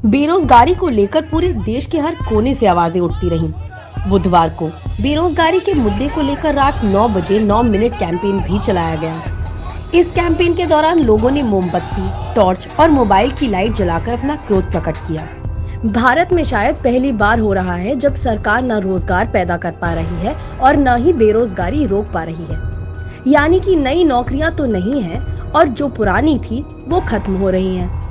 बेरोजगारी को लेकर पूरे देश के हर कोने से आवाजें उठती रहीं। बुधवार को बेरोजगारी के मुद्दे को लेकर रात 9 बजे 9 मिनट कैंपेन भी चलाया गया। इस कैंपेन के दौरान लोगों ने मोमबत्ती, टॉर्च और मोबाइल की लाइट जलाकर अपना क्रोध प्रकट किया। भारत में शायद पहली बार हो रहा है जब सरकार न रोजगार पैदा कर पा रही है और न ही बेरोजगारी रोक पा रही है। यानी कि नई नौकरियां तो नहीं है और जो पुरानी थी वो खत्म हो रही हैं।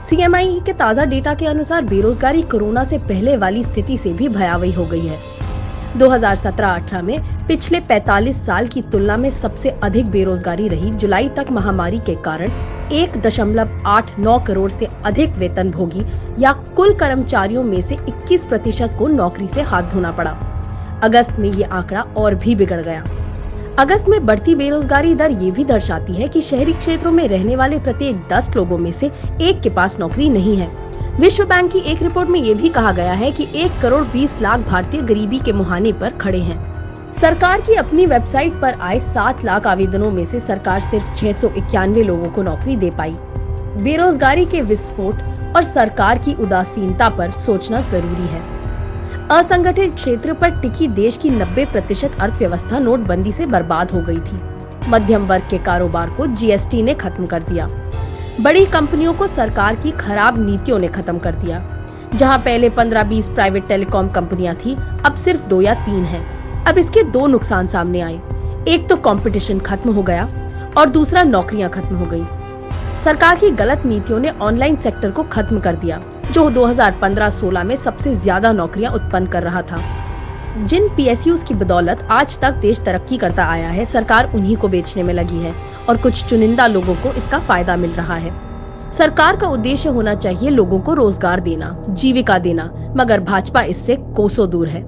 CMI के ताज़ा डेटा के अनुसार बेरोजगारी कोरोना से पहले वाली स्थिति से भी भयावही हो गई है। 2017-18 में पिछले 45 साल की तुलना में सबसे अधिक बेरोजगारी रही। जुलाई तक महामारी के कारण 1.89 करोड़ से अधिक वेतनभोगी या कुल कर्मचारियों में से 21% को नौकरी से हाथ धोना पड़ा। अगस्त में ये आंकड़ा और भी बिगड़ गया। अगस्त में बढ़ती बेरोजगारी दर ये भी दर्शाती है कि शहरी क्षेत्रों में रहने वाले प्रत्येक 10 लोगों में से एक के पास नौकरी नहीं है। विश्व बैंक की एक रिपोर्ट में ये भी कहा गया है कि 1 करोड़ 20 लाख भारतीय गरीबी के मुहाने पर खड़े हैं। सरकार की अपनी वेबसाइट पर आए 7 लाख आवेदनों में से सरकार सिर्फ 691 लोगों को नौकरी दे पाई। बेरोजगारी के विस्फोट और सरकार की उदासीनता पर सोचना जरूरी है। असंगठित क्षेत्र पर टिकी देश की 90% अर्थव्यवस्था नोटबंदी से बर्बाद हो गई थी। मध्यम वर्ग के कारोबार को GST ने खत्म कर दिया। बड़ी कंपनियों को सरकार की खराब नीतियों ने खत्म कर दिया। जहां पहले 15-20 प्राइवेट टेलीकॉम कंपनियां थी, अब सिर्फ 2 या 3 हैं। अब इसके 2 नुकसान सामने आए। एक तो कंपटीशन खत्म हो गया और दूसरा नौकरियां खत्म हो गई। सरकार की गलत नीतियों ने ऑनलाइन सेक्टर को खत्म कर दिया, जो 2015-16 में सबसे ज्यादा नौकरियां उत्पन्न कर रहा था। जिन PSUs की बदौलत आज तक देश तरक्की करता आया है, सरकार उन्हीं को बेचने में लगी है और कुछ चुनिंदा लोगों को इसका फायदा मिल रहा है। सरकार का उद्देश्य होना चाहिए लोगों को रोजगार देना, जीविका देना, मगर भाजपा इससे कोसों दूर है।